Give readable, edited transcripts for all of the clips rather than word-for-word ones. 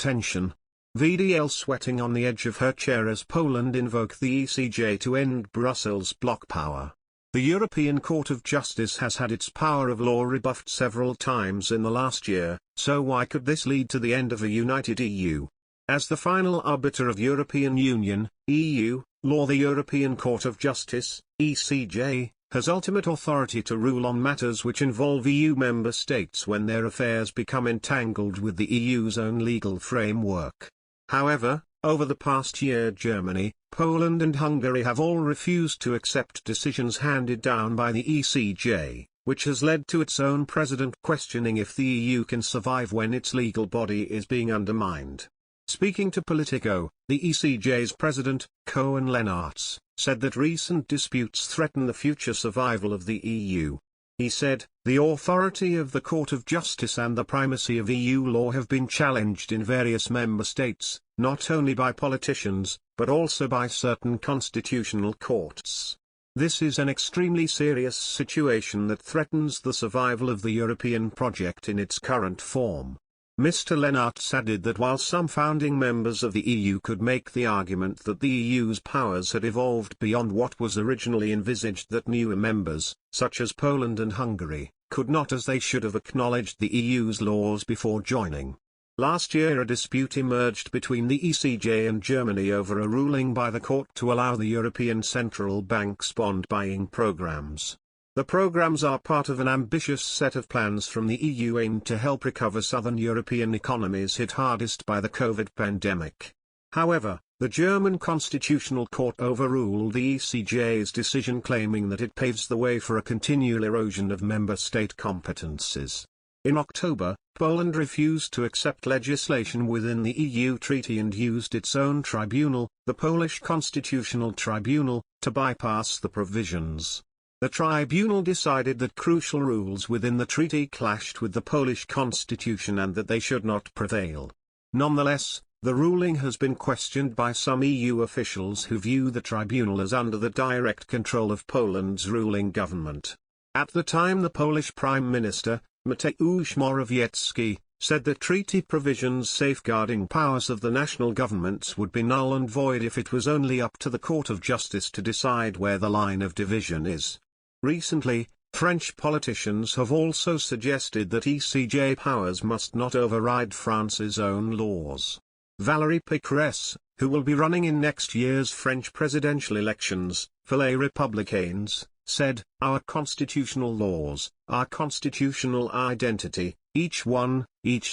tension. VDL sweating on the edge of her chair as Poland invoke the ECJ to end Brussels bloc power. The European Court of Justice has had its power of law rebuffed several times in the last year, so why could this lead to the end of a united EU? As the final arbiter of European Union, EU, law, the European Court of Justice, ECJ, has ultimate authority to rule on matters which involve EU member states when their affairs become entangled with the EU's own legal framework. However, over the past year Germany, Poland and Hungary have all refused to accept decisions handed down by the ECJ, which has led to its own president questioning if the EU can survive when its legal body is being undermined. Speaking to Politico, the ECJ's president, Koen Leenaerts, said that recent disputes threaten the future survival of the EU. He said, "The authority of the Court of Justice and the primacy of EU law have been challenged in various member states, not only by politicians, but also by certain constitutional courts. This is an extremely serious situation that threatens the survival of the European project in its current form." Mr. Leenaerts added that while some founding members of the EU could make the argument that the EU's powers had evolved beyond what was originally envisaged, that newer members, such as Poland and Hungary, could not as they should have acknowledged the EU's laws before joining. Last year a dispute emerged between the ECJ and Germany over a ruling by the court to allow the European Central Bank's bond buying programs. The programs are part of an ambitious set of plans from the EU aimed to help recover southern European economies hit hardest by the COVID pandemic. However, the German Constitutional Court overruled the ECJ's decision, claiming that it paves the way for a continual erosion of member state competences. In October, Poland refused to accept legislation within the EU treaty and used its own tribunal, the Polish Constitutional Tribunal, to bypass the provisions. The tribunal decided that crucial rules within the treaty clashed with the Polish constitution and that they should not prevail. Nonetheless, the ruling has been questioned by some EU officials who view the tribunal as under the direct control of Poland's ruling government. At the time, the Polish Prime Minister, Mateusz Morawiecki, said that treaty provisions safeguarding powers of the national governments would be null and void if it was only up to the Court of Justice to decide where the line of division is. Recently, French politicians have also suggested that ECJ powers must not override France's own laws. Valérie Pécresse, who will be running in next year's French presidential elections, for Les Républicains, said, "Our constitutional laws, our constitutional identity, each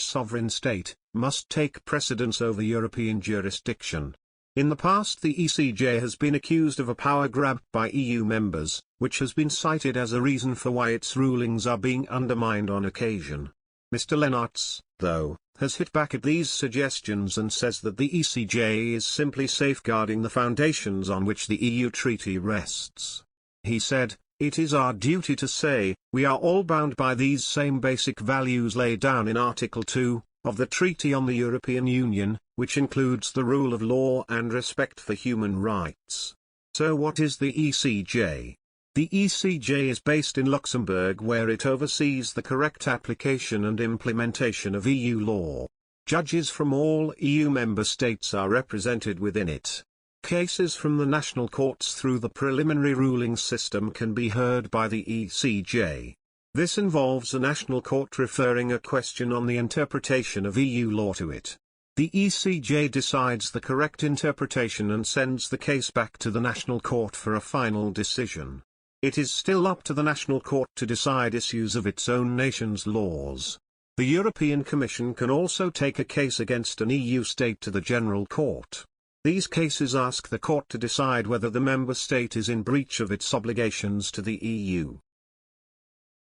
sovereign state, must take precedence over European jurisdiction." In the past, the ECJ has been accused of a power grab by EU members, which has been cited as a reason for why its rulings are being undermined on occasion. Mr. Leenaerts, though, has hit back at these suggestions and says that the ECJ is simply safeguarding the foundations on which the EU treaty rests. He said, "It is our duty to say, we are all bound by these same basic values laid down in Article 2, of the Treaty on the European Union, which includes the rule of law and respect for human rights." So what is the ECJ? The ECJ is based in Luxembourg, where it oversees the correct application and implementation of EU law. Judges from all EU member states are represented within it. Cases from the national courts through the preliminary ruling system can be heard by the ECJ. This involves a national court referring a question on the interpretation of EU law to it. The ECJ decides the correct interpretation and sends the case back to the national court for a final decision. It is still up to the national court to decide issues of its own nation's laws. The European Commission can also take a case against an EU state to the General Court. These cases ask the court to decide whether the member state is in breach of its obligations to the EU.